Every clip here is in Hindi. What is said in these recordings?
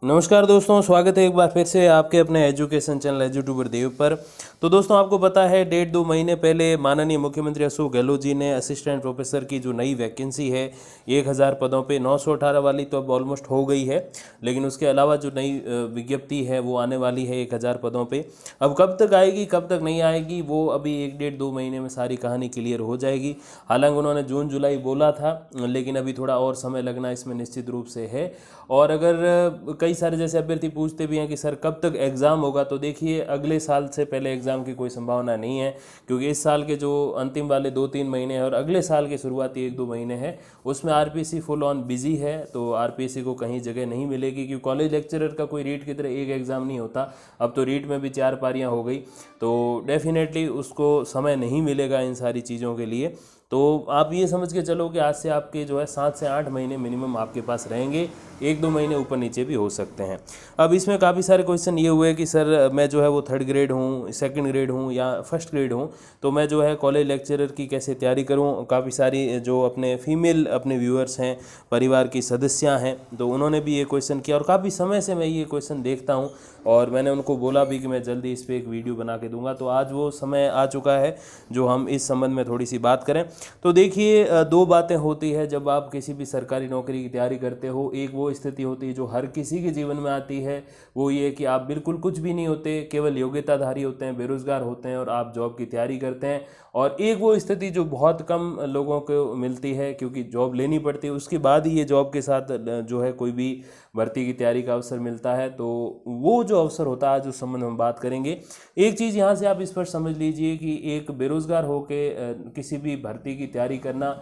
नमस्कार दोस्तों, स्वागत है एक बार फिर से आपके अपने एजुकेशन चैनल एजुट्यूबर देव पर। तो दोस्तों, आपको पता है 1.5-2 महीने पहले माननीय मुख्यमंत्री अशोक गहलोत जी ने असिस्टेंट प्रोफेसर की जो नई वैकेंसी है 1000 पदों पे 918 वाली तो अब ऑलमोस्ट हो गई है, लेकिन उसके अलावा जो नई विज्ञप्ति है वो आने वाली है 1000 पदों पे। अब कब तक आएगी कब तक नहीं आएगी वो अभी 1-1.5-2 महीने में सारी कहानी क्लियर हो जाएगी। हालांकि उन्होंने जून जुलाई बोला था, लेकिन अभी थोड़ा और समय लगना इसमें निश्चित रूप से है। और अगर कई सारे जैसे अभ्यर्थी पूछते भी हैं कि सर कब तक एग्ज़ाम होगा, तो देखिए अगले साल से पहले एग्ज़ाम की कोई संभावना नहीं है, क्योंकि इस साल के जो अंतिम वाले 2-3 महीने हैं और अगले साल के शुरुआती 1-2 महीने हैं उसमें आरपीएससी फुल ऑन बिजी है। तो आरपीएससी को कहीं जगह नहीं मिलेगी, क्योंकि कॉलेज लेक्चरर का कोई रीट की तरह एक एग्ज़ाम नहीं होता। अब तो रीट में भी 4 पारियाँ हो गई, तो डेफिनेटली उसको समय नहीं मिलेगा इन सारी चीज़ों के लिए। तो आप ये समझ के चलो कि आज से आपके जो है 7 से 8 महीने मिनिमम आपके पास रहेंगे, 1-2 महीने ऊपर नीचे भी हो सकते हैं। अब इसमें काफ़ी सारे क्वेश्चन ये हुए कि सर मैं जो है वो 3rd ग्रेड हूँ, 2nd ग्रेड हूँ या 1st ग्रेड हूँ, तो मैं जो है कॉलेज लेक्चरर की कैसे तैयारी करूँ। काफ़ी सारी जो अपने फीमेल अपने व्यूअर्स हैं, परिवार की सदस्या हैं, तो उन्होंने भी ये क्वेश्चन किया और काफ़ी समय से मैं ये क्वेश्चन देखता हूँ और मैंने उनको बोला भी कि मैं जल्दी इस पर एक वीडियो बना के दूंगा। तो आज वो समय आ चुका है जो हम इस संबंध में थोड़ी सी बात करें। तो देखिए, दो बातें होती है जब आप किसी भी सरकारी नौकरी की तैयारी करते हो। एक वो स्थिति होती है जो हर किसी के जीवन में आती है, वो ये कि आप बिल्कुल कुछ भी नहीं होते, केवल योग्यताधारी होते हैं, बेरोजगार होते हैं और आप जॉब की तैयारी करते हैं। और एक वो स्थिति जो बहुत कम लोगों को मिलती है, क्योंकि जॉब लेनी पड़ती है, उसके बाद ही ये जॉब के साथ जो है कोई भी भर्ती की तैयारी का अवसर मिलता है। तो वो जो अवसर होता है आज उस संबंध में हम बात करेंगे। एक चीज़ यहाँ से आप इस पर समझ लीजिए कि एक बेरोजगार होके किसी भी भर्ती की तैयारी करना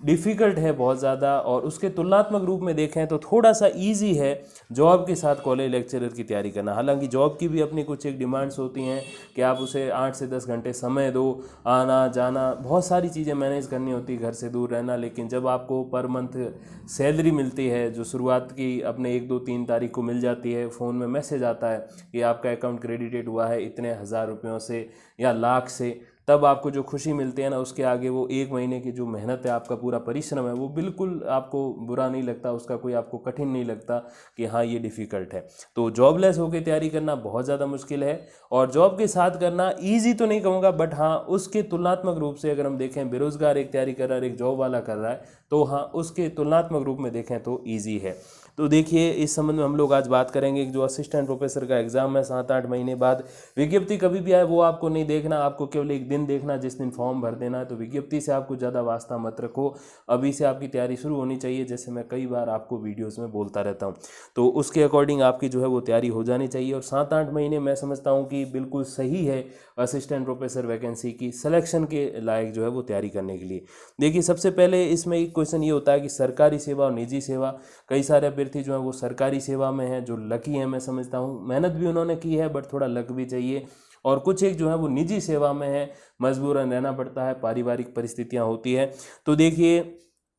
डिफ़िकल्ट है बहुत ज़्यादा, और उसके तुलनात्मक रूप में देखें तो थोड़ा सा इजी है जॉब के साथ कॉलेज लेक्चरर की तैयारी करना। हालांकि जॉब की भी अपनी कुछ एक डिमांड्स होती हैं कि आप उसे 8 से 10 घंटे समय दो, आना जाना, बहुत सारी चीज़ें मैनेज करनी होती है, घर से दूर रहना। लेकिन जब आपको पर मंथ सैलरी मिलती है जो शुरुआत की अपने 1-2-3 तारीख को मिल जाती है, फ़ोन में मैसेज आता है कि आपका अकाउंट क्रेडिटेड हुआ है इतने हज़ार रुपयों से या लाख से, तब आपको जो खुशी मिलती है ना, उसके आगे वो 1 महीने की जो मेहनत है, आपका पूरा परिश्रम है, वो बिल्कुल आपको बुरा नहीं लगता, उसका कोई आपको कठिन नहीं लगता कि हाँ ये डिफ़िकल्ट है। तो जॉबलेस होकर तैयारी करना बहुत ज़्यादा मुश्किल है, और जॉब के साथ करना ईजी तो नहीं कहूँगा, बट हाँ उसके तुलनात्मक रूप से अगर हम देखें, बेरोजगार एक तैयारी कर रहा है, एक जॉब वाला कर रहा है, तो हाँ उसके तुलनात्मक रूप में देखें तो ईजी है। तो देखिए, इस संबंध में हम लोग आज बात करेंगे कि जो असिस्टेंट प्रोफेसर का एग्ज़ाम है 7-8 महीने बाद, विज्ञप्ति कभी भी आए वो आपको नहीं देखना, आपको केवल एक दिन देखना जिस दिन फॉर्म भर देना है। तो विज्ञप्ति से आपको ज़्यादा वास्ता मत रखो, अभी से आपकी तैयारी शुरू होनी चाहिए, जैसे मैं कई बार आपको वीडियोज़ में बोलता रहता हूँ। तो उसके अकॉर्डिंग आपकी जो है वो तैयारी हो जानी चाहिए, और 7-8 महीने मैं समझता हूँ कि बिल्कुल सही है असिस्टेंट प्रोफेसर वैकेंसी की सिलेक्शन के लायक जो है वो तैयारी करने के लिए। देखिए, सबसे पहले इसमें एक क्वेश्चन ये होता है कि सरकारी सेवा और निजी सेवा। कई सारे अभ्यर्थी जो हैं वो सरकारी सेवा में हैं, जो लकी हैं, मैं समझता हूँ मेहनत भी उन्होंने की है बट थोड़ा लक भी चाहिए। और कुछ एक जो है वो निजी सेवा में है, मजबूरन रहना पड़ता है, पारिवारिक परिस्थितियाँ होती है। तो देखिए,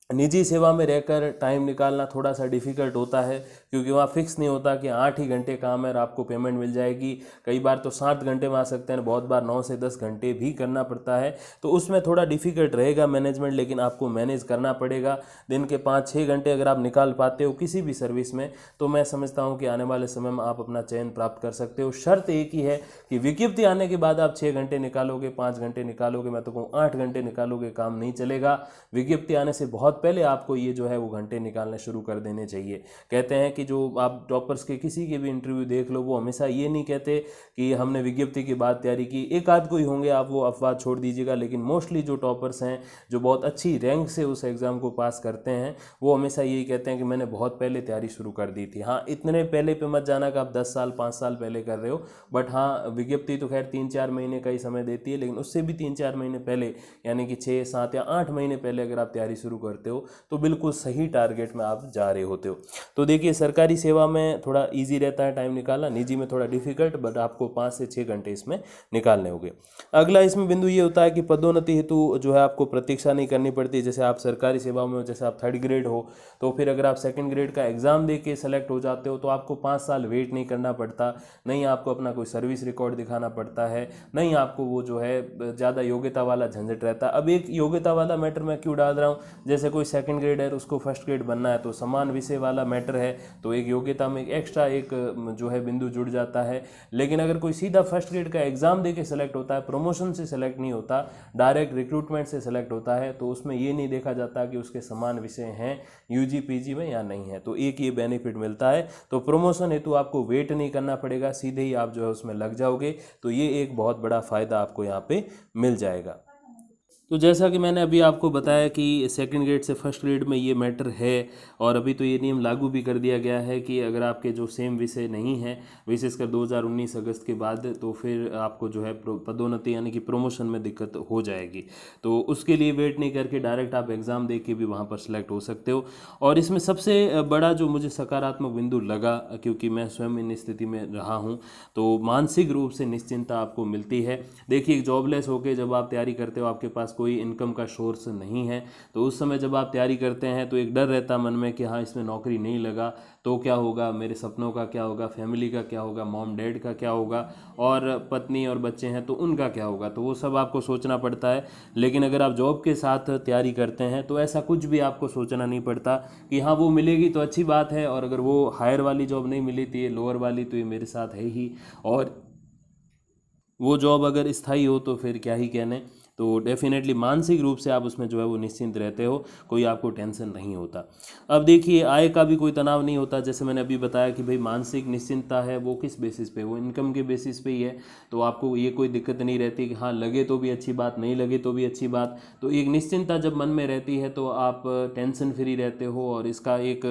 निजी सेवा में रहकर टाइम निकालना थोड़ा सा डिफ़िकल्ट होता है, क्योंकि वहाँ फिक्स नहीं होता कि 8 ही घंटे काम है और आपको पेमेंट मिल जाएगी। कई बार तो 7 घंटे में आ सकते हैं, बहुत बार 9 से 10 घंटे भी करना पड़ता है। तो उसमें थोड़ा डिफ़िकल्ट रहेगा मैनेजमेंट, लेकिन आपको मैनेज करना पड़ेगा। दिन के 5-6 घंटे अगर आप निकाल पाते हो किसी भी सर्विस में, तो मैं समझता हूँ कि आने वाले समय में आप अपना चयन प्राप्त कर सकते हो। शर्त एक ही है कि विज्ञप्ति आने के बाद आप 6 घंटे निकालोगे, 5 घंटे निकालोगे, मैं तो कहूँ 8 घंटे निकालोगे, काम नहीं चलेगा। विज्ञप्ति आने से बहुत पहले आपको ये जो है वो घंटे निकालने शुरू कर देने चाहिए। कहते हैं कि जो आप टॉपर्स के किसी के भी इंटरव्यू देख लो, वो हमेशा ये नहीं कहते कि हमने विज्ञप्ति के बाद तैयारी की। एक आध कोई होंगे, आप वो अफवाह छोड़ दीजिएगा, लेकिन मोस्टली जो टॉपर्स हैं, जो बहुत अच्छी रैंक से उस एग्ज़ाम को पास करते हैं, वो हमेशा यही कहते हैं कि मैंने बहुत पहले तैयारी शुरू कर दी थी। हाँ, इतने पहले पे मत जाना कि आप 10 साल 5 साल पहले कर रहे हो, बट हाँ विज्ञप्ति तो खैर 3-4 महीने का ही समय देती है, लेकिन उससे भी 3-4 महीने पहले, यानी कि 6, 7 या 8 महीने पहले अगर आप तैयारी शुरू करते हो तो बिल्कुल सही टारगेट में आप जा रहे होते हो। तो देखिए, सरकारी सेवा में थोड़ा इजी रहता है टाइम निकालना, निजी में थोड़ा डिफिकल्ट, बट आपको 5 से 6 घंटे इसमें निकालने होंगे। अगला इसमें बिंदु ये होता है कि पदोन्नति हेतु जो है आपको प्रतीक्षा नहीं करनी पड़ती। जैसे आप सरकारी सेवा में हो, जैसे आप 3rd ग्रेड हो, तो फिर अगर आप 2nd ग्रेड का एग्ज़ाम दे के सेलेक्ट हो जाते हो तो आपको 5 साल वेट नहीं करना पड़ता, नहीं आपको अपना कोई सर्विस रिकॉर्ड दिखाना पड़ता है, नहीं आपको वो जो है ज़्यादा योग्यता वाला झंझट रहता। अब एक योग्यता वाला मैटर मैं क्यों डाल रहा हूँ, जैसे कोई सेकंड ग्रेड है उसको फर्स्ट ग्रेड बनना है तो समान विषय वाला मैटर है तो एक योग्यता में एक्स्ट्रा एक जो है बिंदु जुड़ जाता है। लेकिन अगर कोई सीधा फर्स्ट ग्रेड का एग्जाम दे के सेलेक्ट होता है, प्रमोशन से सेलेक्ट नहीं होता, डायरेक्ट रिक्रूटमेंट से सेलेक्ट होता है, तो उसमें ये नहीं देखा जाता कि उसके समान विषय हैं यूजी पीजी में या नहीं है। तो एक ये बेनिफिट मिलता है। तो प्रमोशन हेतु आपको वेट नहीं करना पड़ेगा, सीधे ही आप जो है उसमें लग जाओगे। तो ये एक बहुत बड़ा फ़ायदा आपको यहाँ पे मिल जाएगा। तो जैसा कि मैंने अभी आपको बताया कि सेकंड ग्रेड से फर्स्ट ग्रेड में ये मैटर है, और अभी तो ये नियम लागू भी कर दिया गया है कि अगर आपके जो सेम विषय नहीं है, विशेषकर 2019 अगस्त के बाद, तो फिर आपको जो है पदोन्नति यानी कि प्रमोशन में दिक्कत हो जाएगी। तो उसके लिए वेट नहीं करके डायरेक्ट आप एग्ज़ाम दे के भी वहाँ पर सेलेक्ट हो सकते हो। और इसमें सबसे बड़ा जो मुझे सकारात्मक बिंदु लगा, क्योंकि मैं स्वयं इन स्थिति में रहा हूँ, तो मानसिक रूप से निश्चिंतता आपको मिलती है। देखिए, जॉबलेस होकर जब आप तैयारी करते हो, आपके पास कोई इनकम का सोर्स नहीं है, तो उस समय जब आप तैयारी करते हैं तो एक डर रहता मन में कि हाँ, इसमें नौकरी नहीं लगा तो क्या होगा, मेरे सपनों का क्या होगा, फैमिली का क्या होगा, मॉम डैड का क्या होगा, और पत्नी और बच्चे हैं तो उनका क्या होगा। तो वो सब आपको सोचना पड़ता है। लेकिन अगर आप जॉब के साथ तैयारी करते हैं तो ऐसा कुछ भी आपको सोचना नहीं पड़ता कि हाँ, वो मिलेगी तो अच्छी बात है, और अगर वो हायर वाली जॉब नहीं मिली तो ये लोअर वाली तो ये मेरे साथ है ही, और वो जॉब अगर स्थायी हो तो फिर क्या ही कहने। तो डेफिनेटली मानसिक रूप से आप उसमें जो है वो निश्चिंत रहते हो, कोई आपको टेंशन नहीं होता। अब देखिए, आय का भी कोई तनाव नहीं होता। जैसे मैंने अभी बताया कि भाई मानसिक निश्चिंतता है वो किस बेसिस पे, वो इनकम के बेसिस पे ही है। तो आपको ये कोई दिक्कत नहीं रहती कि हाँ, लगे तो भी अच्छी बात, नहीं लगे तो भी अच्छी बात। तो एक निश्चिंतता जब मन में रहती है तो आप टेंशन फ्री रहते हो, और इसका एक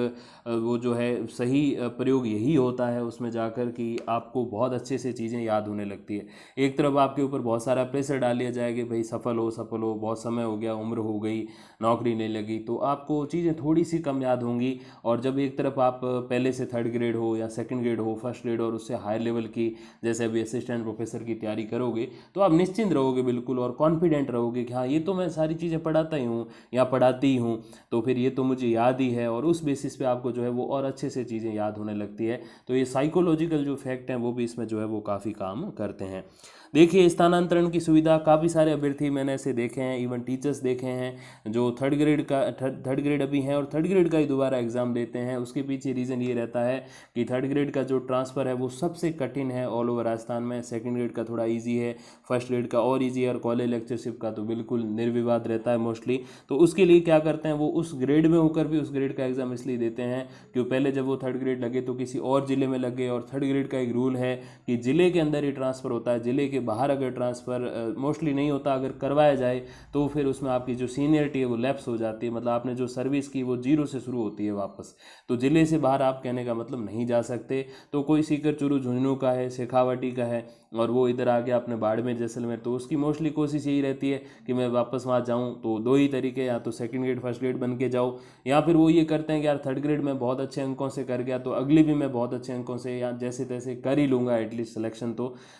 वो जो है सही प्रयोग यही होता है उसमें जाकर कि आपको बहुत अच्छे से चीज़ें याद होने लगती है। एक तरफ आपके ऊपर बहुत सारा प्रेशर डाल दिया जाएगा, भाई सफल हो, बहुत समय हो गया, उम्र हो गई, नौकरी नहीं लगी, तो आपको चीज़ें थोड़ी सी कम याद होंगी। और जब एक तरफ आप पहले से थर्ड ग्रेड हो या सेकंड ग्रेड हो, फर्स्ट ग्रेड और उससे हायर लेवल की, जैसे अभी असिस्टेंट प्रोफेसर की तैयारी करोगे, तो आप निश्चिंत रहोगे बिल्कुल, और कॉन्फिडेंट रहोगे कि हाँ, ये तो मैं सारी चीज़ें पढ़ाता ही हूँ या पढ़ाती ही हूँ, तो फिर ये तो मुझे याद ही है। और उस बेसिस पे आपको जो है वो और अच्छे से चीज़ें याद होने लगती है। तो ये साइकोलॉजिकल जो फैक्ट हैं वो भी इसमें जो है वो काफ़ी काम करते हैं। देखिए, स्थानांतरण की सुविधा, काफ़ी सारे अभ्यर्थी मैंने ऐसे देखे हैं, इवन टीचर्स देखे हैं जो थर्ड ग्रेड अभी हैं और थर्ड ग्रेड का ही दोबारा एग्ज़ाम देते हैं। उसके पीछे रीज़न ये रहता है कि थर्ड ग्रेड का जो ट्रांसफ़र है वो सबसे कठिन है ऑल ओवर राजस्थान में, सेकंड ग्रेड का थोड़ा इजी है, फर्स्ट ग्रेड का और इजी है, और कॉलेज लेक्चरशिप का तो बिल्कुल निर्विवाद रहता है मोस्टली। तो उसके लिए क्या करते हैं, वो उस ग्रेड में होकर भी उस ग्रेड का एग्ज़ाम इसलिए देते हैं कि पहले जब वो थर्ड ग्रेड लगे तो किसी और ज़िले में लगे, और थर्ड ग्रेड का एक रूल है कि ज़िले के अंदर ही ट्रांसफ़र होता है, ज़िले के बाहर अगर ट्रांसफ़र मोस्टली नहीं होता, अगर करवाया जाए तो फिर उसमें आपकी जो सीनियरिटी है वो लैप्स हो जाती है, मतलब आपने जो सर्विस की वो जीरो से शुरू होती है वापस। तो ज़िले से बाहर आप कहने का मतलब नहीं जा सकते। तो कोई सीकर चुरू झुंझुनू का है, शेखावाटी का है, और वो इधर आ गया अपने बाड़मेर जैसलमेर, तो उसकी मोस्टली कोशिश यही रहती है कि मैं वापस वहाँ जाऊँ। तो दो ही तरीके, या तो सेकंड ग्रेड फर्स्ट ग्रेड बन के जाओ, या फिर वो ये करते हैं कि यार थर्ड ग्रेड में बहुत अच्छे अंकों से कर गया तो अगली भी मैं बहुत अच्छे अंकों से या जैसे तैसे कर ही लूँगा एटलीस्ट सिलेक्शन।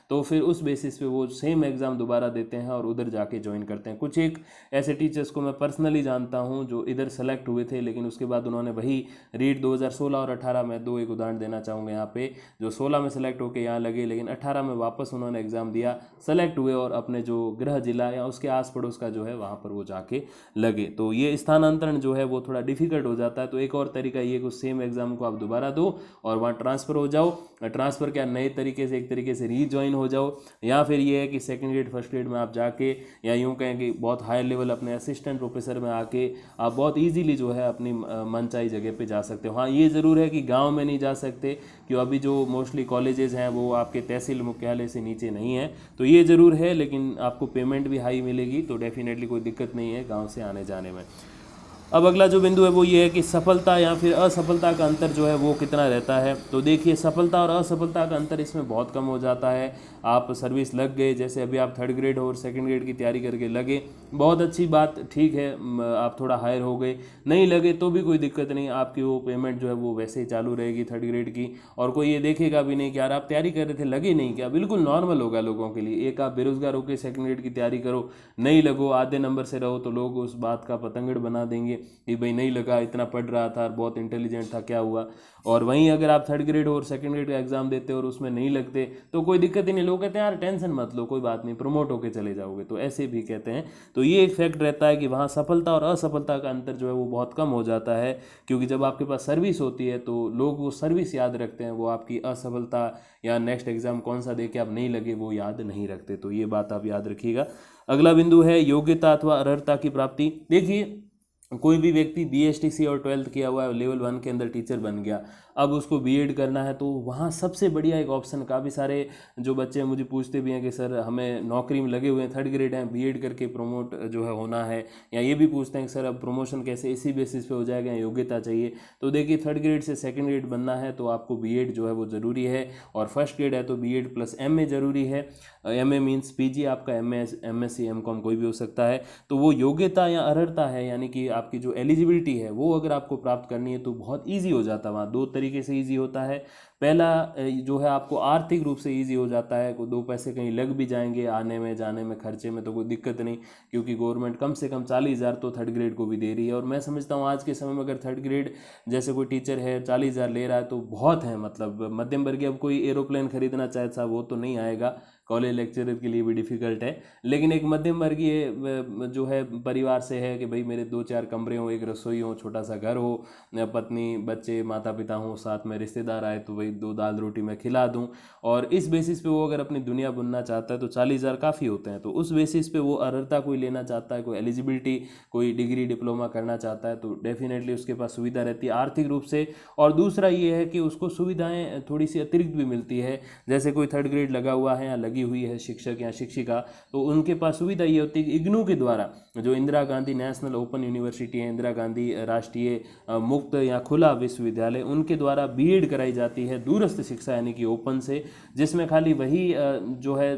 तो फिर उस बेसिस पे वो सेम एग्ज़ाम दोबारा देते हैं और उधर जाके ज्वाइन करते हैं। कुछ एक ऐसे टीचर्स को मैं पर्सनली जानता हूँ जो इधर सेलेक्ट हुए थे, लेकिन उसके बाद उन्होंने वही रीट 2016 और 18 में, दो एक उदाहरण देना चाहूँगा यहाँ पे, जो 16 में सेलेक्ट होकर यहाँ लगे, लेकिन 18 में वापस उन्होंने एग्ज़ाम दिया, सेलेक्ट हुए, और अपने जो गृह जिला या उसके आस पड़ोस का जो है वहाँ पर वो जाके लगे। तो ये स्थानांतरण जो है वो थोड़ा डिफिकल्ट हो जाता है। तो एक और तरीका ये कि सेम एग्ज़ाम को आप दोबारा दो और वहाँ ट्रांसफ़र हो जाओ, ट्रांसफ़र क्या नए तरीके से, एक तरीके से रीजॉइन हो जाओ, या फिर ये है कि सेकंड ग्रेड फर्स्ट ग्रेड में आप जाके, या यूँ कहें कि बहुत हाई लेवल अपने असिस्टेंट प्रोफेसर में आके आप बहुत इजीली जो है अपनी मनचाही जगह पे जा सकते हो। हाँ, ये ज़रूर है कि गांव में नहीं जा सकते, क्यों अभी जो मोस्टली कॉलेजेस हैं वो आपके तहसील मुख्यालय से नीचे नहीं है, तो ये ज़रूर है, लेकिन आपको पेमेंट भी हाई मिलेगी, तो डेफिनेटली कोई दिक्कत नहीं है गाँव से आने जाने में। अब अगला जो बिंदु है वो ये है कि सफलता या फिर असफलता का अंतर जो है वो कितना रहता है। तो देखिए, सफलता और असफलता का अंतर इसमें बहुत कम हो जाता है। आप सर्विस लग गए, जैसे अभी आप थर्ड ग्रेड और सेकंड ग्रेड की तैयारी करके लगे, बहुत अच्छी बात, ठीक है, आप थोड़ा हायर हो गए, नहीं लगे तो भी कोई दिक्कत नहीं, आपकी वो पेमेंट जो है वो वैसे ही चालू रहेगी थर्ड ग्रेड की, और कोई ये देखेगा भी नहीं कि यार आप तैयारी कर रहे थे लगे नहीं क्या, बिल्कुल नॉर्मल होगा लोगों के लिए। एक आप बेरोजगार होकर सेकंड ग्रेड की तैयारी करो, नहीं लगो, आधे नंबर से रहो, तो लोग उस बात का पतंगड़ बना देंगे कहेंगे कि भाई नहीं लगा, इतना पढ़ रहा था, बहुत इंटेलिजेंट था, क्या हुआ। और वहीं अगर आप थर्ड ग्रेड और सेकंड ग्रेड का एग्जाम देते और उसमें नहीं लगते तो कोई दिक्कत ही नहीं, लोग कहते हैं यार टेंशन मत लो, कोई बात नहीं, प्रमोट होके चले जाओगे, तो ऐसे भी कहते हैं। तो ये एक फैक्ट रहता है कि वहाँ सफलता और असफलता का अंतर जो है वो बहुत कम हो जाता है, क्योंकि जब आपके पास सर्विस होती है तो लोग वो सर्विस याद रखते हैं, वो आपकी असफलता या नेक्स्ट एग्जाम कौन सा दे के आप नहीं लगे वो याद नहीं रखते। तो ये बात आप याद रखिएगा। अगला बिंदु है योग्यता अथवा अर्हता की प्राप्ति। देखिए कोई भी व्यक्ति बीएसटीसी और 12th किया हुआ है, लेवल 1 के अंदर टीचर बन गया, अब उसको बीएड करना है, तो वहाँ सबसे बढ़िया एक ऑप्शन, काफ़ी सारे जो बच्चे मुझे पूछते भी हैं कि सर हमें नौकरी में लगे हुए हैं, थर्ड ग्रेड हैं, बीएड करके प्रमोट जो है होना है, या ये भी पूछते हैं कि सर अब प्रमोशन कैसे, इसी बेसिस पे हो जाएगा, योग्यता चाहिए। तो देखिए थर्ड ग्रेड से सेकंड ग्रेड बनना है तो आपको बीएड जो है वो ज़रूरी है, और फर्स्ट ग्रेड है तो बीएड प्लस एमए ज़रूरी है। एमए मीन्स पीजी, आपका एमएससी एमकॉम कोई भी हो सकता है। तो वो योग्यता या अर्हता है, यानी कि आपकी जो एलिजिबिलिटी है वो अगर आपको प्राप्त करनी है तो बहुत ईजी हो जाता है। वहाँ दो तरीके से ईजी होता है। पहला जो है आपको आर्थिक रूप से ईजी हो जाता है, को दो पैसे कहीं लग भी जाएंगे आने में जाने में खर्चे में तो कोई दिक्कत नहीं, क्योंकि गवर्नमेंट कम से कम 40,000 तो थर्ड ग्रेड को भी दे रही है। और मैं समझता हूँ आज के समय में अगर थर्ड ग्रेड जैसे कोई टीचर है 40,000 ले रहा है तो बहुत है, मतलब मध्यम वर्गीय अब कोई एरोप्लेन खरीदना चाहे था वो तो नहीं आएगा, कॉलेज लेक्चरर के लिए भी डिफ़िकल्ट है, लेकिन एक मध्यम वर्गीय जो है परिवार से है कि भाई मेरे 2-4 कमरे हो, एक रसोई हो, छोटा सा घर हो, पत्नी बच्चे माता पिता हों, साथ में रिश्तेदार आए तो भाई 2 दाल रोटी मैं खिला दूं, और इस बेसिस पे वो अगर अपनी दुनिया बुनना चाहता है तो 40,000 काफ़ी होते हैं। तो उस बेसिस पे वो अर्हता कोई लेना चाहता है, कोई एलिजिबिलिटी, कोई डिग्री डिप्लोमा करना चाहता है तो डेफिनेटली उसके पास सुविधा रहती है आर्थिक रूप से। और दूसरा ये है कि उसको सुविधाएँ थोड़ी सी अतिरिक्त भी मिलती है, जैसे कोई थर्ड ग्रेड लगा हुआ है या लगी हुई है शिक्षक या शिक्षिका, तो उनके पास सुविधा ये होती है कि इग्नू के द्वारा जो Indira Gandhi national open university है, इंदिरा गांधी राष्ट्रीय मुक्त या खुला विश्वविद्यालय, उनके द्वारा बीएड कराई जाती है दूरस्थ शिक्षा यानी कि ओपन से, जिसमें खाली वही जो है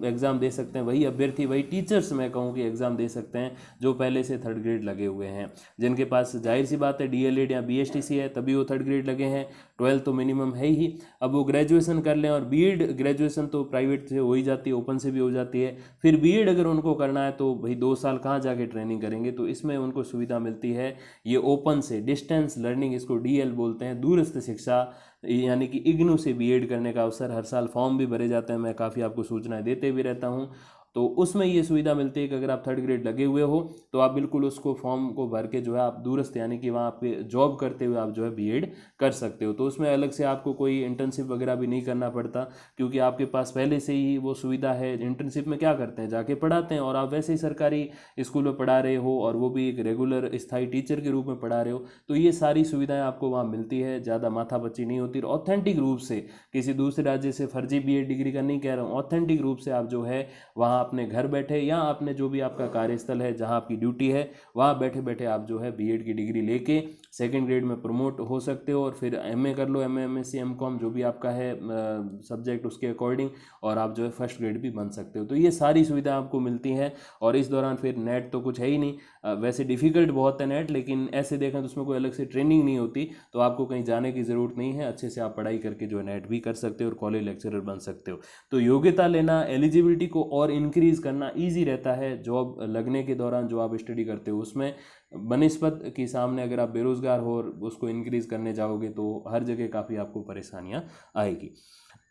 एग्ज़ाम दे सकते हैं, वही अभ्यर्थी, वही टीचर्स मैं कहूँ कि एग्ज़ाम दे सकते हैं जो पहले से थर्ड ग्रेड लगे हुए हैं, जिनके पास जाहिर सी बात है डीएलएड या बीएसटीसी है तभी वो थर्ड ग्रेड लगे हैं, 12 तो मिनिमम है ही। अब वो ग्रेजुएशन कर लें, और बीएड ग्रेजुएशन तो प्राइवेट से हो ही जाती है, ओपन से भी हो जाती है, फिर बीएड अगर उनको करना है तो भाई 2 साल कहाँ जाके ट्रेनिंग करेंगे, तो इसमें उनको सुविधा मिलती है ये ओपन से, डिस्टेंस लर्निंग इसको डीएल बोलते हैं, दूरस्थ शिक्षा, यानी कि इग्नू से बीएड करने का अवसर। हर साल फॉर्म भी भरे जाते हैं, मैं काफ़ी आपको सूचनाएं देते भी रहता हूँ, तो उसमें ये सुविधा मिलती है कि अगर आप थर्ड ग्रेड लगे हुए हो तो आप बिल्कुल उसको फॉर्म को भर के जो है आप दूरस्थ यानी कि वहाँ आपके जॉब करते हुए आप जो है बीएड कर सकते हो। तो उसमें अलग से आपको कोई इंटर्नशिप वगैरह भी नहीं करना पड़ता, क्योंकि आपके पास पहले से ही वो सुविधा है। इंटर्नशिप में क्या करते हैं, जाके पढ़ाते हैं, और आप वैसे ही सरकारी स्कूल में पढ़ा रहे हो और वो भी एक रेगुलर स्थायी टीचर के रूप में पढ़ा रहे हो, तो ये सारी सुविधाएं आपको वहाँ मिलती है, ज़्यादा माथापच्ची नहीं होती। और ऑथेंटिक रूप से किसी दूसरे राज्य से फर्जी बीएड डिग्री का नहीं कह रहा हूँ, ऑथेंटिक रूप से आप जो है वहाँ अपने घर बैठे या अपने जो भी आपका कार्यस्थल है जहाँ आपकी ड्यूटी है वहाँ बैठे बैठे आप जो है बीएड की डिग्री लेके सेकंड ग्रेड में प्रमोट हो सकते हो, और फिर एमए कर लो, एमए एमएससी एमकॉम जो भी आपका है सब्जेक्ट उसके अकॉर्डिंग, और आप जो है फर्स्ट ग्रेड भी बन सकते हो। तो ये सारी सुविधा आपको मिलती हैं, और इस दौरान फिर नेट तो कुछ है ही नहीं, वैसे डिफ़िकल्ट बहुत है नेट, लेकिन ऐसे देखें तो उसमें कोई अलग से ट्रेनिंग नहीं होती, तो आपको कहीं जाने की ज़रूरत नहीं है, अच्छे से आप पढ़ाई करके जो है नेट भी कर सकते हो और कॉलेज लेक्चरर बन सकते हो। तो योग्यता लेना, एलिजिबिलिटी को और इंक्रीज़ करना ईजी रहता है जॉब लगने के दौरान जो आप स्टडी करते हो उसमें, बनिस्बत के सामने अगर आप बेरोज़गार हो और उसको इंक्रीज़ करने जाओगे तो हर जगह काफ़ी आपको परेशानियाँ आएगी।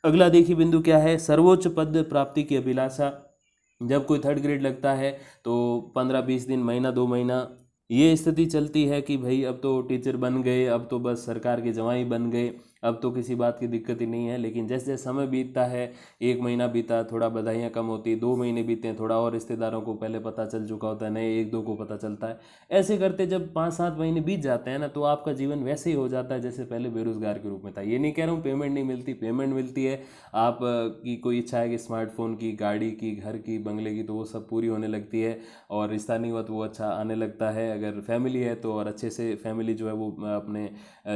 अगला देखिए बिंदु क्या है, सर्वोच्च पद प्राप्ति की अभिलाषा। जब कोई थर्ड ग्रेड लगता है तो 15-20 दिन, महीना 2 महीना ये स्थिति चलती है कि भाई अब तो टीचर बन गए, अब तो बस सरकार के जवाई बन गए, अब तो किसी बात की दिक्कत ही नहीं है। लेकिन जैसे जैसे समय बीतता है, 1 महीना बीता थोड़ा बधाइयाँ कम होती, 2 महीने बीते हैं थोड़ा और रिश्तेदारों को पहले पता चल चुका होता है, नए 1-2 को पता चलता है, ऐसे करते जब 5-7 महीने बीत जाते हैं ना तो आपका जीवन वैसे ही हो जाता है जैसे पहले बेरोजगार के रूप में था। ये नहीं कह रहा हूँ पेमेंट नहीं मिलती, पेमेंट मिलती है, आप की कोई इच्छा है कि स्मार्टफोन की, गाड़ी की, घर की, बंगले की, तो वो सब पूरी होने लगती है, और रिश्ता नहीं हुआ तो वो अच्छा आने लगता है, अगर फैमिली है तो और अच्छे से फैमिली जो है वो अपने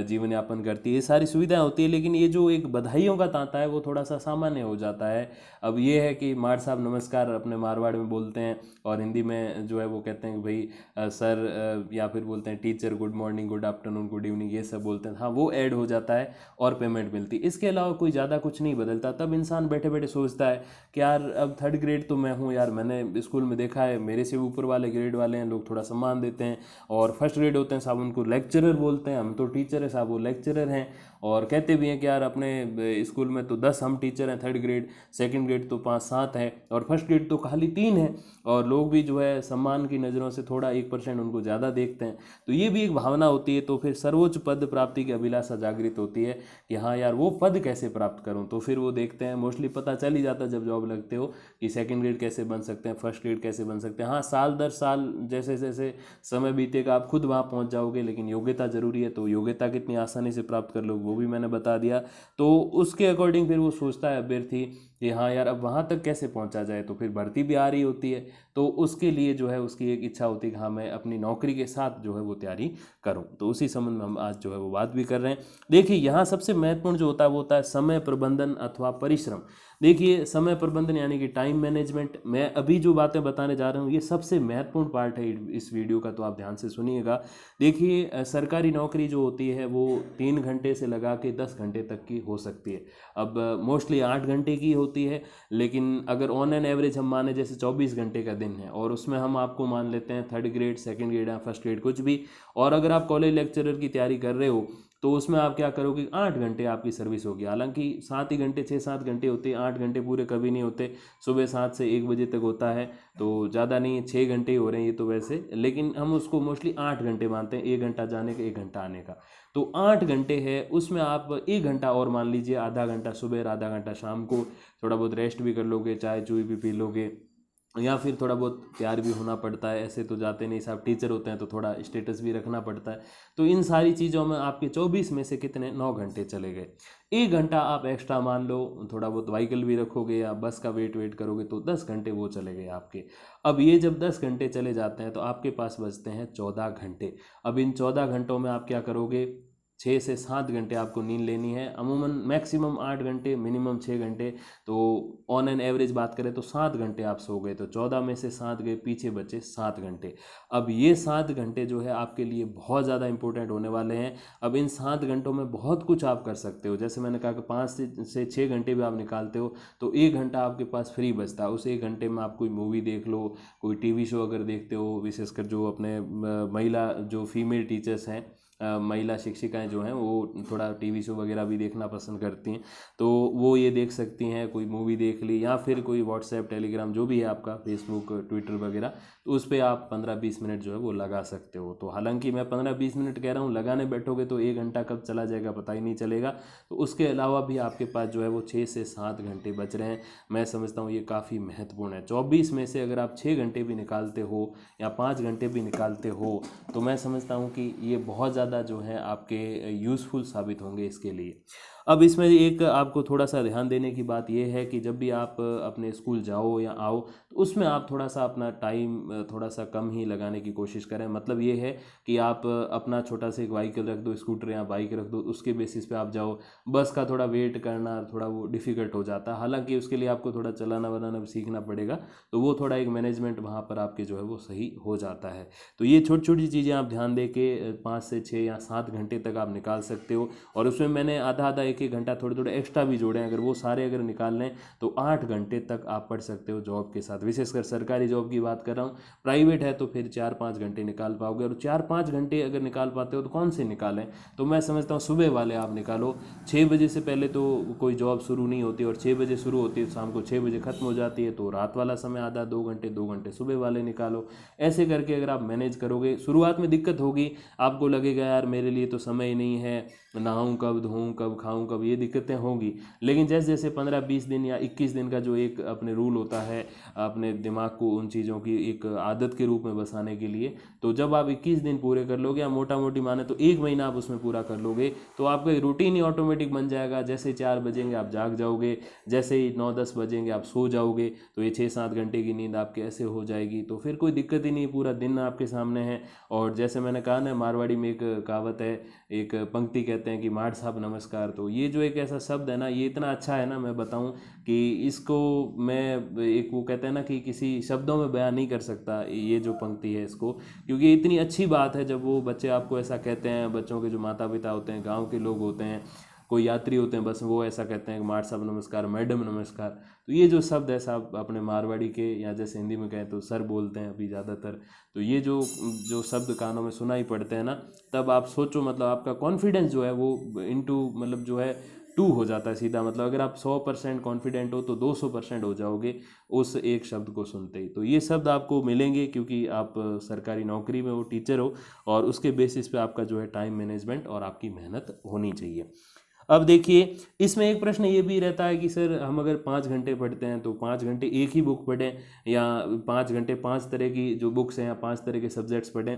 जीवन यापन करती है, ये सारी सुविधा सुविधाएं होती है, लेकिन ये जो एक बधाइयों का तांता है वो थोड़ा सा सामान्य हो जाता है। अब ये है कि मार साहब नमस्कार अपने मारवाड़ में बोलते हैं, और हिंदी में जो है वो कहते हैं कि भाई सर, या फिर बोलते हैं teacher, good morning, good afternoon, good evening, ये सब बोलते हैं। हाँ, वो ऐड हो जाता है और पेमेंट मिलती है। इसके अलावा कोई ज़्यादा कुछ नहीं बदलता। तब इंसान बैठे बैठे सोचता है कि यार अब थर्ड ग्रेड तो मैं हूँ यार, मैंने स्कूल में देखा है मेरे से ऊपर वाले ग्रेड वाले हैं, लोग थोड़ा सम्मान देते हैं, और फर्स्ट ग्रेड होते हैं साहब उनको लेक्चरर बोलते हैं, हम तो टीचर है साहब, वो लेक्चरर हैं। और कहते भी हैं कि यार अपने स्कूल में तो 10 हम टीचर हैं, थर्ड ग्रेड, सेकंड ग्रेड तो 5-7 है, और फर्स्ट ग्रेड तो खाली 3 है। और लोग भी जो है सम्मान की नज़रों से थोड़ा 1% उनको ज़्यादा देखते हैं। तो ये भी एक भावना होती है। तो फिर सर्वोच्च पद प्राप्ति की अभिलाषा जागृत होती है कि हाँ यार वो पद कैसे प्राप्त करूँ। तो फिर वो देखते हैं, मोस्टली पता चल ही जाता है जब जॉब लगते हो कि सेकंड ग्रेड कैसे बन सकते हैं, फर्स्ट ग्रेड कैसे बन सकते हैं। हाँ, साल दर साल जैसे जैसे समय बीतेगा आप खुद वहाँ पहुँच जाओगे, लेकिन योग्यता जरूरी है। तो योग्यता कितनी आसानी से प्राप्त कर लो वो भी मैंने बता दिया। तो उसके अकॉर्डिंग फिर वो सोचता है अभ्यर्थी कि हाँ यार अब वहाँ तक कैसे पहुँचा जाए। तो फिर भर्ती भी आ रही होती है, तो उसके लिए जो है उसकी एक इच्छा होती है कि हाँ मैं अपनी नौकरी के साथ जो है वो तैयारी करूँ। तो उसी संबंध में हम आज जो है वो बात भी कर रहे हैं। देखिए यहाँ सबसे महत्वपूर्ण जो होता है वो होता है समय प्रबंधन अथवा परिश्रम। देखिए समय प्रबंधन यानी कि टाइम मैनेजमेंट, मैं अभी जो बातें बताने जा रहा हूँ ये सबसे महत्वपूर्ण पार्ट है इस वीडियो का, तो आप ध्यान से सुनिएगा। देखिए सरकारी नौकरी जो होती है वो 3 घंटे से लगा के 10 घंटे तक की हो सकती है। अब मोस्टली 8 घंटे की होती है, लेकिन अगर ऑन एन एवरेज हम माने जैसे 24 घंटे का दिन है, और उसमें हम आपको मान लेते हैं थर्ड ग्रेड, सेकंड ग्रेड या फर्स्ट ग्रेड कुछ भी, और अगर आप कॉलेज लेक्चरर की तैयारी कर रहे हो तो उसमें आप क्या करोगे, 8 घंटे आपकी सर्विस होगी। हालांकि 7 ही घंटे, 6-7 घंटे होते हैं, 8 घंटे पूरे कभी नहीं होते। सुबह 7 से 1 बजे तक होता है, तो ज़्यादा नहीं, 6 घंटे ही हो रहे हैं ये तो वैसे, लेकिन हम उसको मोस्टली 8 घंटे मानते हैं, 1 घंटा जाने का 1 घंटा आने का। तो 8 घंटे है, उसमें आप 1 घंटा और मान लीजिए, आधा घंटा सुबह, आधा घंटा शाम को, थोड़ा बहुत रेस्ट भी कर लोगे, चाय चूई भी पी लोगे, या फिर थोड़ा बहुत तैयार भी होना पड़ता है, ऐसे तो जाते नहीं साहब, टीचर होते हैं तो थोड़ा स्टेटस भी रखना पड़ता है। तो इन सारी चीज़ों में आपके 24 में से कितने, 9 घंटे चले गए। 1 घंटा आप एक्स्ट्रा मान लो, थोड़ा बहुत व्हीकल भी रखोगे या बस का वेट करोगे, तो 10 घंटे वो चले गए आपके। अब ये जब 10 घंटे चले जाते हैं तो आपके पास बचते हैं 14 घंटे। अब इन 14 घंटों में आप क्या करोगे, 6 से 7 घंटे आपको नींद लेनी है। अमूमन मैक्सिमम 8 घंटे, मिनिमम 6 घंटे, तो ऑन एन एवरेज बात करें तो 7 घंटे आप सो गए, तो 14 में से 7 गए, पीछे बचे 7 घंटे। अब ये 7 घंटे जो है आपके लिए बहुत ज़्यादा इंपॉर्टेंट होने वाले हैं। अब इन 7 घंटों में बहुत कुछ आप कर सकते हो। जैसे मैंने कहा कि 5 से 6 घंटे भी आप निकालते हो तो 1 घंटा आपके पास फ्री बचता है। उस 1 घंटे में आप कोई मूवी देख लो, कोई टीवी शो अगर देखते हो, विशेषकर जो अपने महिला जो फीमेल टीचर्स हैं, महिला शिक्षिकाएं जो हैं वो थोड़ा टीवी शो वगैरह भी देखना पसंद करती हैं, तो वो ये देख सकती हैं, कोई मूवी देख ली, या फिर कोई व्हाट्सएप, टेलीग्राम जो भी है आपका, फेसबुक, ट्विटर वगैरह, तो उस पर आप 15-20 मिनट जो है वो लगा सकते हो। तो हालांकि मैं 15-20 मिनट कह रहा हूँ, लगाने बैठोगे तो 1 घंटा कब चला जाएगा पता ही नहीं चलेगा। तो उसके अलावा भी आपके पास जो है वो 6 से 7 घंटे बच रहे हैं। मैं समझता हूँ ये काफ़ी महत्वपूर्ण है। 24 में से अगर आप 6 घंटे भी निकालते हो या 5 घंटे भी निकालते हो, तो मैं समझता हूँ कि ये बहुत ज़्यादा जो है आपके यूज़फुल साबित होंगे इसके लिए। अब इसमें एक आपको थोड़ा सा ध्यान देने की बात यह है कि जब भी आप अपने स्कूल जाओ या आओ, तो उसमें आप थोड़ा सा अपना टाइम थोड़ा सा कम ही लगाने की कोशिश करें। मतलब ये है कि आप अपना छोटा सा एक व्हीकल रख दो, स्कूटर या बाइक रख दो, उसके बेसिस पे आप जाओ। बस का थोड़ा वेट करना थोड़ा वो डिफ़िकल्ट हो जाता है, हालांकि उसके लिए आपको थोड़ा चलाना बनाना भी सीखना पड़ेगा, तो वो थोड़ा एक मैनेजमेंट वहाँ पर आपके जो है वो सही हो जाता है। तो ये छोटी छोटी चीज़ें आप ध्यान दे के 5 से 6 या 7 घंटे तक आप निकाल सकते हो। और उसमें मैंने आधा आधा, एक एक घंटा, थोड़े थोड़े एक्स्ट्रा भी जोड़े हैं, अगर वो सारे अगर निकाल लें तो 8 घंटे तक आप पढ़ सकते हो जॉब के साथ। विशेषकर सरकारी जॉब की बात कर रहा हूँ, प्राइवेट है तो फिर 4-5 घंटे निकाल पाओगे। और 4-5 घंटे अगर निकाल पाते हो तो कौन से निकालें, तो मैं समझता हूँ सुबह वाले आप निकालो। 6 बजे से पहले तो कोई जॉब शुरू नहीं होती, और 6 बजे शुरू होती है, शाम को 6 बजे खत्म हो जाती है, तो रात वाला समय आधा, 2 घंटे, 2 घंटे सुबह वाले निकालो। ऐसे करके अगर आप मैनेज करोगे, शुरुआत में दिक्कत होगी, आपको लगेगा यार मेरे लिए तो समय ही नहीं है, नहाऊं कब, धोऊं कब, खाऊं कब, ये दिक्कतें होंगी। लेकिन जैसे जैसे 15-20 दिन या 21 दिन का जो एक अपने रूल होता है, अपने दिमाग को उन चीज़ों की एक आदत के रूप में बसाने के लिए, तो जब आप 21 दिन पूरे कर लोगे, या मोटा मोटी माने तो 1 महीना आप उसमें पूरा कर लोगे, तो आपका रूटीन ही ऑटोमेटिक बन जाएगा। जैसे 4 बजेंगे आप जाग जाओगे, जैसे ही 9-10 बजेंगे आप सो जाओगे, तो ये 6-7 घंटे की नींद आपके ऐसे हो जाएगी, तो फिर कोई दिक्कत ही नहीं, पूरा दिन आपके सामने है। और जैसे मैंने कहा ना, मारवाड़ी में एक कहावत है एक पंक्ति कहते हैं कि माड़ साहब नमस्कार। तो ये जो एक ऐसा शब्द है ना, ये इतना अच्छा है ना, मैं बताऊं कि इसको मैं एक वो कहते हैं ना कि किसी शब्दों में बयान नहीं कर सकता ये जो पंक्ति है इसको, क्योंकि ये इतनी अच्छी बात है जब वो बच्चे आपको ऐसा कहते हैं, बच्चों के जो माता पिता होते हैं, गाँव के लोग होते हैं, कोई यात्री होते हैं, बस वो ऐसा कहते हैं कि माड़ साहब नमस्कार, मैडम नमस्कार। तो ये जो शब्द है साहब अपने मारवाड़ी के, या जैसे हिंदी में कहें तो सर बोलते हैं अभी ज़्यादातर, तो ये जो जो शब्द कानों में सुनाई पड़ते हैं ना, तब आप सोचो मतलब आपका कॉन्फिडेंस जो है वो इनटू मतलब जो है 2 हो जाता है सीधा। मतलब अगर आप 100% कॉन्फिडेंट हो तो 200% हो जाओगे उस एक शब्द को सुनते ही। तो ये शब्द आपको मिलेंगे क्योंकि आप सरकारी नौकरी में हो, टीचर हो, और उसके बेसिस पे आपका जो है टाइम मैनेजमेंट और आपकी मेहनत होनी चाहिए। अब देखिए इसमें एक प्रश्न ये भी रहता है कि सर हम अगर 5 घंटे पढ़ते हैं तो 5 घंटे एक ही बुक पढ़ें, या 5 घंटे 5 तरह की जो बुक्स हैं या 5 तरह के सब्जेक्ट्स पढ़ें।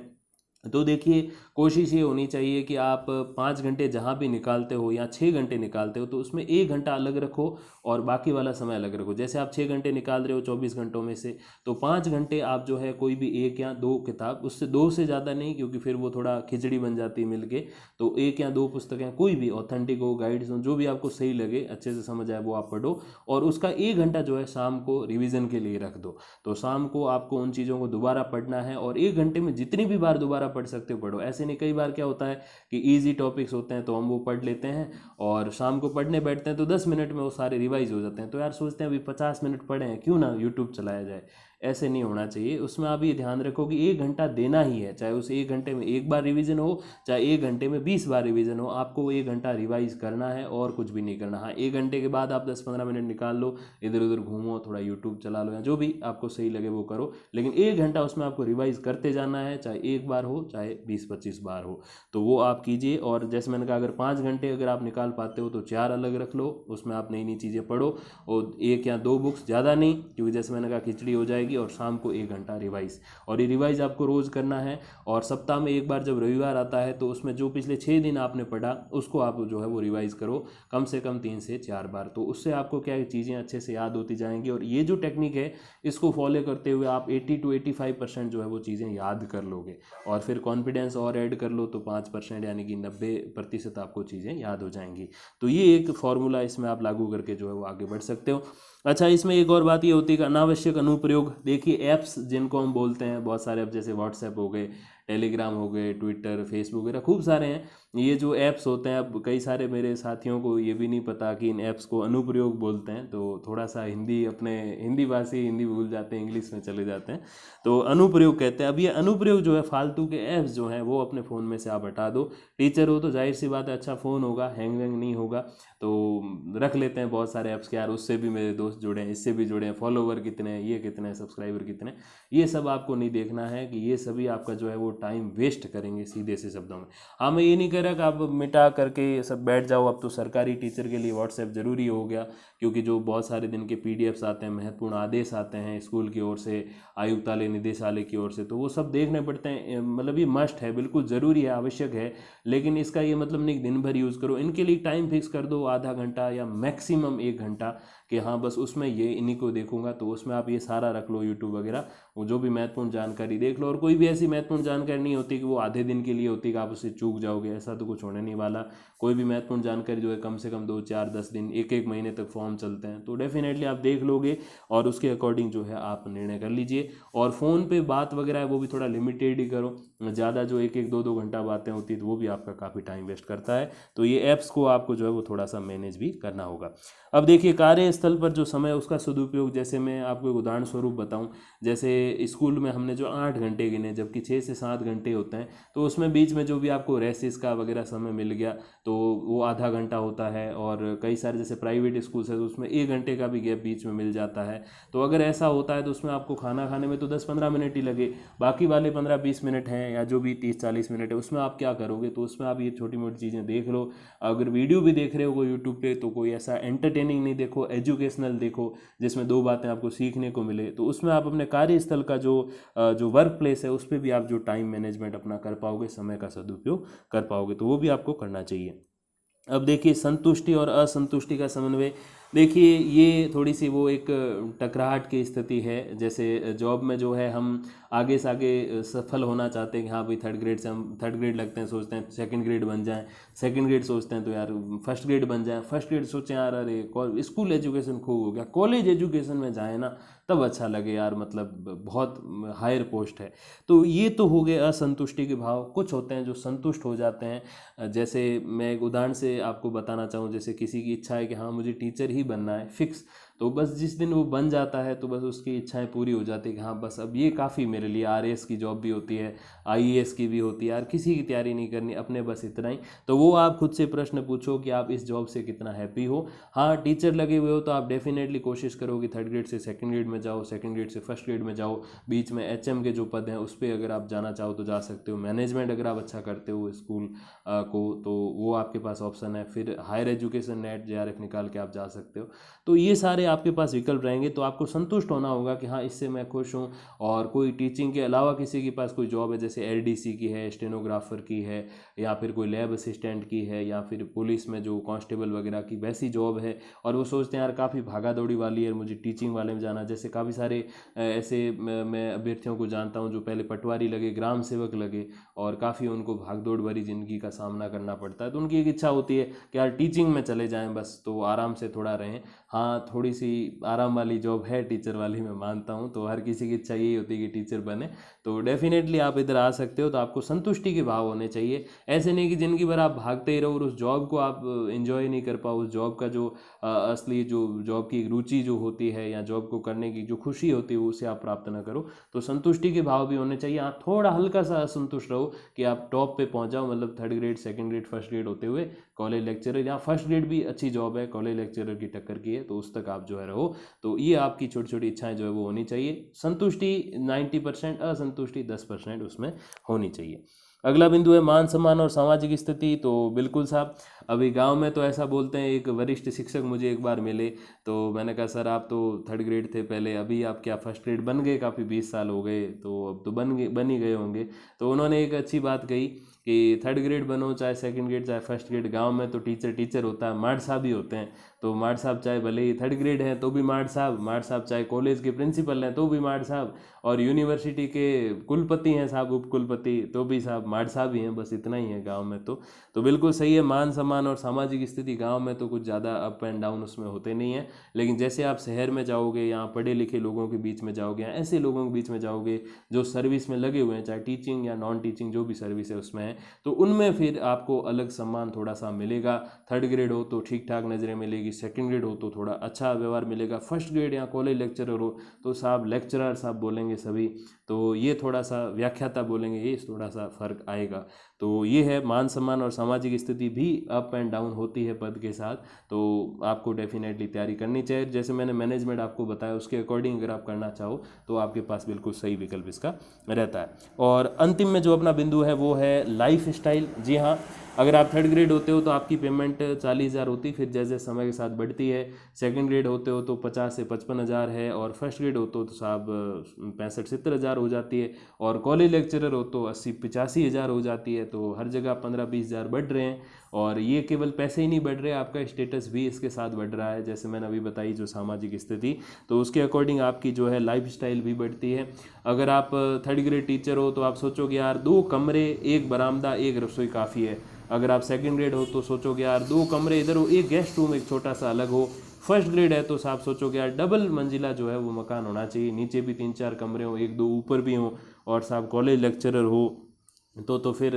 तो देखिए कोशिश ये होनी चाहिए कि आप 5 घंटे जहाँ भी निकालते हो या 6 घंटे निकालते हो तो उसमें 1 घंटा अलग रखो और बाकी वाला समय अलग रखो। जैसे आप 6 घंटे निकाल रहे हो 24 घंटों में से, तो 5 घंटे आप जो है कोई भी 1 या 2 किताब, उससे 2 से ज़्यादा नहीं क्योंकि फिर वो थोड़ा खिचड़ी बन जाती है मिलके, तो 1 या 2 पुस्तकें कोई भी ऑथेंटिक हो, गाइड्स हो, जो भी आपको सही लगे, अच्छे से समझ आए वो आप पढ़ो, और उसका 1 घंटा जो है शाम को रिवीजन के लिए रख दो। तो शाम को आपको उन चीज़ों को दोबारा पढ़ना है, और 1 घंटे में जितनी भी बार दोबारा पढ़ सकते हो पढ़ो। ऐसे नहीं, कई बार क्या होता है कि इजी टॉपिक्स होते हैं तो हम वो पढ़ लेते हैं और शाम को पढ़ने बैठते हैं तो 10 मिनट में वो सारे रिवाइज हो जाते हैं, तो यार सोचते हैं अभी 50 मिनट पढ़े हैं, क्यों ना यूट्यूब चलाया जाए। ऐसे नहीं होना चाहिए। उसमें आप ये ध्यान रखो कि 1 घंटा देना ही है, चाहे उस 1 घंटे में एक बार रिवीजन हो, चाहे 1 घंटे में 20 बार रिवीजन हो, आपको वो 1 घंटा रिवाइज करना है और कुछ भी नहीं करना। हाँ, 1 घंटे के बाद आप 10-15 मिनट निकाल लो, इधर उधर घूमो, थोड़ा यूट्यूब चला लो, या जो भी आपको सही लगे वो करो, लेकिन 1 घंटा उसमें आपको रिवाइज करते जाना है, चाहे एक बार हो चाहे 20-25 बार हो, तो वो आप कीजिए। और जैसे मैंने कहा, अगर 5 घंटे अगर आप निकाल पाते हो तो 4 अलग रख लो, उसमें आप नई नई चीज़ें पढ़ो, और 1 या 2 बुक्स ज़्यादा नहीं, क्योंकि जैसे मैंने कहा खिचड़ी हो जाएगी, और शाम को 1 घंटा रिवाइज। और ये रिवाइज आपको रोज़ करना है, और सप्ताह में एक बार जब रविवार आता है तो उसमें जो पिछले 6 दिन आपने पढ़ा उसको आप जो है वो रिवाइज करो, कम से कम 3 से 4 बार। तो उससे आपको क्या है, चीज़ें अच्छे से याद होती जाएंगी, और ये जो टेक्निक है इसको फॉलो करते हुए आप 80 to 85% जो है वो चीज़ें याद कर लोगे, और फिर कॉन्फिडेंस और ऐड कर लो तो 5% यानी कि 90% आपको चीज़ें याद हो जाएंगी। तो ये एक फॉर्मूला इसमें आप लागू करके जो है वो आगे बढ़ सकते हो। अच्छा, इसमें एक और बात ये होती है कि अनावश्यक अनुप्रयोग। देखिए ऐप्स जिनको हम बोलते हैं, बहुत सारे ऐप जैसे व्हाट्सएप हो गए, टेलीग्राम हो गए, ट्विटर, फेसबुक वगैरह खूब सारे हैं। ये जो ऐप्स होते हैं, अब कई सारे मेरे साथियों को ये भी नहीं पता कि इन ऐप्स को अनुप्रयोग बोलते हैं, तो थोड़ा सा हिंदी, अपने हिंदी भाषी हिंदी भूल जाते हैं, इंग्लिश में चले जाते हैं, तो अनुप्रयोग कहते हैं। अब ये अनुप्रयोग जो है, फालतू के ऐप्स जो हैं वो अपने फ़ोन में से आप हटा दो। टीचर हो तो जाहिर सी बात है अच्छा फ़ोन होगा, हैंग वैंग नहीं होगा, तो रख लेते हैं बहुत सारे ऐप्स के, यार उससे भी मेरे दोस्त जुड़े हैं, इससे भी जुड़े हैं, फॉलोवर कितने हैं, ये कितने हैं, सब्सक्राइबर कितने हैं। ये सब आपको नहीं देखना है कि ये सभी आपका जो है वो टाइम वेस्ट करेंगे, सीधे से शब्दों में। हाँ, मैं ये नहीं कह रहा कि आप मिटा करके ये सब बैठ जाओ। अब तो सरकारी टीचर के लिए व्हाट्सएप ज़रूरी हो गया, क्योंकि जो बहुत सारे दिन के पीडीएफ्स आते हैं, महत्वपूर्ण आदेश आते हैं स्कूल की ओर से, आयुक्तालय निदेशालय की ओर से, तो वो सब देखने पड़ते हैं। मतलब ये मस्ट है, बिल्कुल ज़रूरी है, आवश्यक है, लेकिन इसका ये मतलब नहीं दिन भर यूज़ करो। इनके लिए टाइम फिक्स कर दो, आधा घंटा या मैक्सिमम 1 घंटा, कि हाँ बस उसमें ये इन्हीं को देखूंगा। तो उसमें आप ये सारा रख लो, यूट्यूब वगैरह, वो जो भी महत्वपूर्ण जानकारी देख लो। और कोई भी ऐसी महत्वपूर्ण जानकारी नहीं होती कि वो आधे दिन के लिए होती कि आप उससे चूक जाओगे, ऐसा तो कुछ होने नहीं वाला। कोई भी महत्वपूर्ण जानकारी जो है कम से कम 2, 4, 10 दिन, एक महीने तक फॉर्म चलते हैं, तो डेफिनेटली आप देख लोगे और उसके अकॉर्डिंग जो है आप निर्णय कर लीजिए। और फ़ोन पे बात वगैरह है वो भी थोड़ा लिमिटेड ही करो, ज़्यादा जो 1-1, 2-2 घंटा बातें होती है तो वो भी आपका काफ़ी टाइम वेस्ट करता है। तो ये ऐप्स को आपको जो है वो थोड़ा सा मैनेज भी करना होगा। अब देखिए कार्यस्थल पर जो समय है उसका सदुपयोग, जैसे मैं आपको एक उदाहरण स्वरूप बताऊं, जैसे स्कूल में हमने जो 8 घंटे गिने, जबकि 6 से 7 घंटे होते हैं, तो उसमें बीच में जो भी आपको रेसिस का वगैरह समय मिल गया तो वो आधा घंटा होता है। और कई सारे जैसे प्राइवेट स्कूल्स है तो उसमें 1 घंटे का भी गैप बीच में मिल जाता है। तो अगर ऐसा होता है तो उसमें आपको खाना खाने में तो 10-15 मिनट ही लगे, बाकी वाले 15-20 मिनट हैं या जो भी 30-40 मिनट है उसमें आप क्या करोगे। तो उसमें आप ये छोटी मोटी चीज़ें देख लो। अगर वीडियो भी देख रहे हो कोई यूट्यूब पे, तो कोई ऐसा एंटरटेनिंग नहीं देखो, एजुकेशनल देखो जिसमें 2 बातें आपको सीखने को मिले। तो उसमें आप अपने कार्यस्थल का जो वर्क प्लेस है उस पर भी आप जो टाइम मैनेजमेंट अपना कर पाओगे, समय का सदुपयोग कर पाओगे, तो वो भी आपको करना चाहिए। अब देखिए संतुष्टि और असंतुष्टि का समन्वय। देखिए ये थोड़ी सी वो एक टकराहट की स्थिति है। जैसे जॉब में जो है हम आगे से आगे सफल होना चाहते हैं कि हाँ भाई थर्ड ग्रेड से हम थर्ड ग्रेड लगते हैं, सोचते हैं सेकंड ग्रेड बन जाएं, सेकंड ग्रेड सोचते हैं तो यार फर्स्ट ग्रेड बन जाए, फर्स्ट ग्रेड सोचें यार अरे स्कूल एजुकेशन खूब हो गया, कॉलेज एजुकेशन में जाए ना तब अच्छा लगे यार, मतलब बहुत हायर पोस्ट है। तो ये तो हो गए असंतुष्टि के भाव। कुछ होते हैं जो संतुष्ट हो जाते हैं। जैसे मैं एक उदाहरण से आपको बताना चाहूँ, जैसे किसी की इच्छा है कि हाँ मुझे टीचर ही बनना है फिक्स, तो बस जिस दिन वो बन जाता है तो बस उसकी इच्छाएं पूरी हो जाती है कि हाँ बस अब ये काफ़ी मेरे लिए, आरएएस की जॉब भी होती है, आईएएस की भी होती है यार, किसी की तैयारी नहीं करनी, अपने बस इतना ही। तो वो आप खुद से प्रश्न पूछो कि आप इस जॉब से कितना हैप्पी हो। हाँ टीचर लगे हुए हो तो आप डेफिनेटली कोशिश करो कि थर्ड ग्रेड से सेकंड ग्रेड में जाओ, सेकंड ग्रेड से फर्स्ट ग्रेड में जाओ, बीच में एचएम के जो पद हैं उस पर अगर आप जाना चाहो तो जा सकते हो, मैनेजमेंट अगर आप अच्छा करते हो स्कूल को तो वो आपके पास ऑप्शन है, फिर हायर एजुकेशन नेट जेआरएफ निकाल के आप जा सकते हो। तो ये सारे आपके पास विकल्प रहेंगे, तो आपको संतुष्ट होना होगा कि हाँ इससे मैं खुश हूँ। और कोई टीचिंग के अलावा किसी के पास कोई जॉब है, जैसे एलडीसी की है, स्टेनोग्राफर की है, या फिर कोई लैब असिस्टेंट की है, या फिर पुलिस में जो कांस्टेबल वगैरह की वैसी जॉब है, और वो सोचते हैं यार काफ़ी भागा दौड़ी वाली है, मुझे टीचिंग वाले में जाना। जैसे काफ़ी सारे ऐसे मैं अभ्यर्थियों को जानता हूँ जो पहले पटवारी लगे, ग्राम सेवक लगे, और काफ़ी उनको भागदौड़ भरी ज़िंदगी का सामना करना पड़ता है। तो उनकी एक इच्छा होती है कि यार टीचिंग में चले जाएं बस, तो आराम से थोड़ा रहें। हाँ थोड़ी सी आराम वाली जॉब है टीचर वाली, मैं मानता हूँ, तो हर किसी की इच्छा यही होती है कि टीचर बने। तो डेफिनेटली आप इधर आ सकते हो, तो आपको संतुष्टि के भाव होने चाहिए। ऐसे नहीं कि ज़िंदगी भर आप भागते ही रहो और उस जॉब को आप इंजॉय नहीं कर पाओ, उस जॉब का जो असली जो जॉब की रुचि जो होती है या जॉब को करने की जो खुशी होती है उसे आप प्राप्त ना करो। तो संतुष्टि के भाव भी होने चाहिए। आप थोड़ा हल्का सा असंतुष्ट रहो कि आप टॉप पे पहुंच जाओ, मतलब third grade second grade first grade होते हुए कॉलेज लेक्चरर, या फर्स्ट ग्रेड भी अच्छी जॉब है, कॉलेज लेक्चरर की टक्कर की है, तो उस तक आप जो है रहो। तो ये आपकी छोटी छोटी इच्छाएं जो है वो होनी चाहिए। संतुष्टि 90%, असंतुष्टि 10% उसमें होनी चाहिए। अगला बिंदु है मान सम्मान और सामाजिक स्थिति। तो बिल्कुल साहब, अभी गांव में तो ऐसा बोलते हैं, एक वरिष्ठ शिक्षक मुझे एक बार मिले, तो मैंने कहा सर आप तो थर्ड ग्रेड थे पहले, अभी आप क्या फर्स्ट ग्रेड बन गए, काफ़ी 20 साल हो गए तो अब तो बन ही गए होंगे। तो उन्होंने एक अच्छी बात कही कि थर्ड ग्रेड बनो चाहे सेकंड ग्रेड चाहे फर्स्ट ग्रेड, गांव में तो टीचर टीचर होता है, मार्ड साहब ही होते हैं। तो मार्ड साहब चाहे भले ही थर्ड ग्रेड हैं तो भी मार्ड साहब चाहे कॉलेज के प्रिंसिपल हैं तो भी मार्ड साहब, और यूनिवर्सिटी के कुलपति हैं साहब, उप कुलपति, तो भी साहब मार्ड साहब ही हैं, बस इतना ही है गांव में। तो बिल्कुल सही है, मान सम्मान और सामाजिक स्थिति गांव में तो कुछ ज़्यादा अप एंड डाउन उसमें होते नहीं हैं। लेकिन जैसे आप शहर में जाओगे, यहाँ पढ़े लिखे लोगों के बीच में जाओगे, ऐसे लोगों के बीच में जाओगे जो सर्विस में लगे हुए हैं, चाहे टीचिंग या नॉन टीचिंग जो भी सर्विस है उसमें है, तो उनमें फिर आपको अलग सम्मान थोड़ा सा मिलेगा। थर्ड ग्रेड हो तो ठीक ठाक नज़रें मिलेगी, सेकंड ग्रेड हो तो थोड़ा अच्छा व्यवहार मिलेगा, फर्स्ट ग्रेड या कॉलेज लेक्चरर हो तो साहब लेक्चरर साहब बोलेंगे सभी। तो ये थोड़ा सा व्याख्याता बोलेंगे, ये थोड़ा सा फर्क आएगा। तो ये है, मान सम्मान और सामाजिक स्थिति भी अप एंड डाउन होती है पद के साथ। तो आपको डेफिनेटली तैयारी करनी चाहिए। जैसे मैंने मैनेजमेंट आपको बताया उसके अकॉर्डिंग अगर आप करना चाहो तो आपके पास बिल्कुल सही विकल्प इसका रहता है। और अंतिम में जो अपना बिंदु है वो है लाइफ स्टाइल। जी हाँ, अगर आप थर्ड ग्रेड होते हो तो आपकी पेमेंट 40,000 होती, फिर जैसे समय के साथ बढ़ती है। सेकंड ग्रेड होते हो तो 50 से 55,000 है, और फर्स्ट ग्रेड होते हो तो साहब 65-70,000 हो जाती है, और कॉलेज लेक्चरर हो तो 80-85,000 हो जाती है। तो हर जगह 15-20,000 बढ़ रहे हैं, और ये केवल पैसे ही नहीं बढ़ रहे, आपका स्टेटस भी इसके साथ बढ़ रहा है, जैसे मैंने अभी बताई जो सामाजिक स्थिति, तो उसके अकॉर्डिंग आपकी जो है लाइफ स्टाइल भी बढ़ती है। अगर आप थर्ड ग्रेड टीचर हो तो आप सोचोगे यार 2 कमरे, एक बरामदा, एक रसोई काफ़ी है। अगर आप सेकंड ग्रेड हो तो सोचोगे यार 2 कमरे इधर हो, एक गेस्ट रूम एक छोटा सा अलग हो। फर्स्ट ग्रेड है तो साहब सोचोगे यार डबल मंजिला जो है वो मकान होना चाहिए, नीचे भी 3-4 कमरे हो, 1-2 ऊपर भी हो, और साहब कॉलेज लेक्चरर हो तो फिर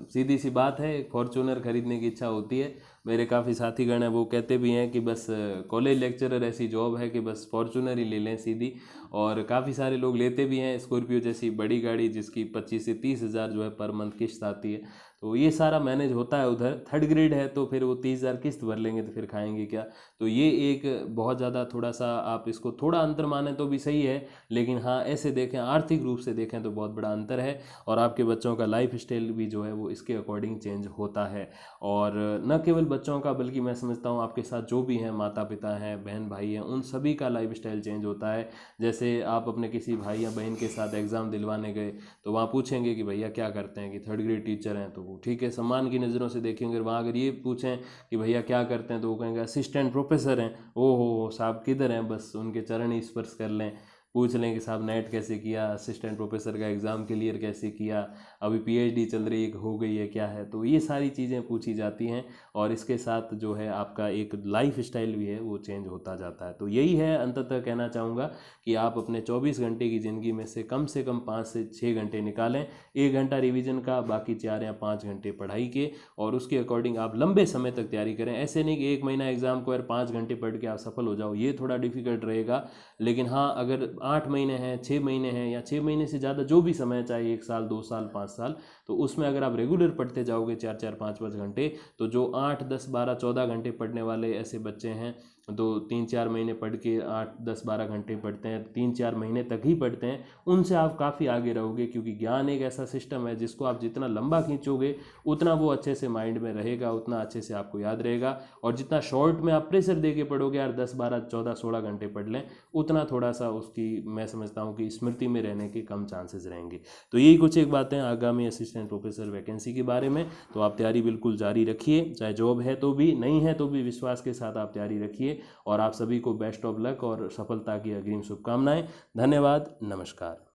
सीधी सी बात है, एक फॉर्च्यूनर खरीदने की इच्छा होती है। मेरे काफ़ी साथीगण हैं वो कहते भी हैं कि बस कॉलेज लेक्चरर ऐसी जॉब है कि बस फॉर्च्यूनर ही ले लें सीधी, और काफ़ी सारे लोग लेते भी हैं स्कॉर्पियो जैसी बड़ी गाड़ी जिसकी 25 से 30,000 जो है पर मंथ किस्त आती है। तो ये सारा मैनेज होता है उधर। थर्ड ग्रेड है तो फिर वो 30,000 किस्त भर लेंगे तो फिर खाएंगे क्या। तो ये एक बहुत ज़्यादा थोड़ा सा आप इसको थोड़ा अंतर माने तो भी सही है, लेकिन हाँ ऐसे देखें आर्थिक रूप से देखें तो बहुत बड़ा अंतर है। और आपके बच्चों का लाइफ स्टाइल भी जो है वो इसके अकॉर्डिंग चेंज होता है। और न केवल बच्चों का बल्कि मैं समझता हूँ आपके साथ जो भी हैं, माता पिता हैं, बहन भाई हैं, उन सभी का लाइफ स्टाइल चेंज होता है। जैसे आप अपने किसी भाई या बहन के साथ एग्ज़ाम दिलवाने गए तो वहाँ पूछेंगे कि भैया क्या करते हैं, कि थर्ड ग्रेड टीचर हैं, तो वो, ठीक है। सम्मान की नज़रों से देखेंगे। वहाँ अगर ये पूछें कि भैया क्या करते हैं, तो वो कहेंगे असिस्टेंट प्रोफेसर हैं। ओहो साहब किधर हैं, बस उनके चरण ही स्पर्श कर लें, पूछ लें कि साहब नेट कैसे किया, असिस्टेंट प्रोफेसर का एग्ज़ाम क्लियर कैसे किया, अभी पीएचडी चल रही है, हो गई है क्या है। तो ये सारी चीज़ें पूछी जाती हैं और इसके साथ जो है आपका एक लाइफ स्टाइल भी है वो चेंज होता जाता है। तो यही है, अंततः कहना चाहूँगा कि आप अपने 24 घंटे की ज़िंदगी में से कम 5 से 6 घंटे निकालें, 1 घंटा रिवीजन का, बाकी 4 या 5 घंटे पढ़ाई के, और उसके अकॉर्डिंग आप लंबे समय तक तैयारी करें। ऐसे नहीं कि 1 महीना एग्ज़ाम को यार 5 घंटे पढ़ के आप सफल हो जाओ, ये थोड़ा डिफिकल्ट रहेगा। लेकिन हाँ, अगर 8 महीने हैं, 6 महीने हैं, या 6 महीने से ज़्यादा जो भी समय, चाहे 1 साल, 2 साल, 5 साल, तो उसमें अगर आप रेगुलर पढ़ते जाओगे 4-4, 5-5 घंटे, तो जो 8, 10, 12, 14 घंटे पढ़ने वाले ऐसे बच्चे हैं, 2-3-4 महीने पढ़ के 8, 10, 12 घंटे पढ़ते हैं, 3-4 महीने तक ही पढ़ते हैं, उनसे आप काफ़ी आगे रहोगे। क्योंकि ज्ञान एक ऐसा सिस्टम है जिसको आप जितना लंबा खींचोगे उतना वो अच्छे से माइंड में रहेगा, उतना अच्छे से आपको याद रहेगा। और जितना शॉर्ट में आप प्रेशर दे के पढ़ोगे, यार 10, 12, 14, 16 घंटे पढ़ लें, उतना थोड़ा सा उसकी, मैं समझता हूँ कि स्मृति में रहने के कम चांसेस रहेंगे। तो यही कुछ एक बातें आगामी असिस्टेंट प्रोफेसर वैकेंसी के बारे में। तो आप तैयारी बिल्कुल जारी रखिए, चाहे जॉब है तो भी, नहीं है तो भी विश्वास के साथ आप तैयारी रखिए। और आप सभी को बेस्ट ऑफ लक और सफलता की अग्रिम शुभकामनाएं। धन्यवाद, नमस्कार।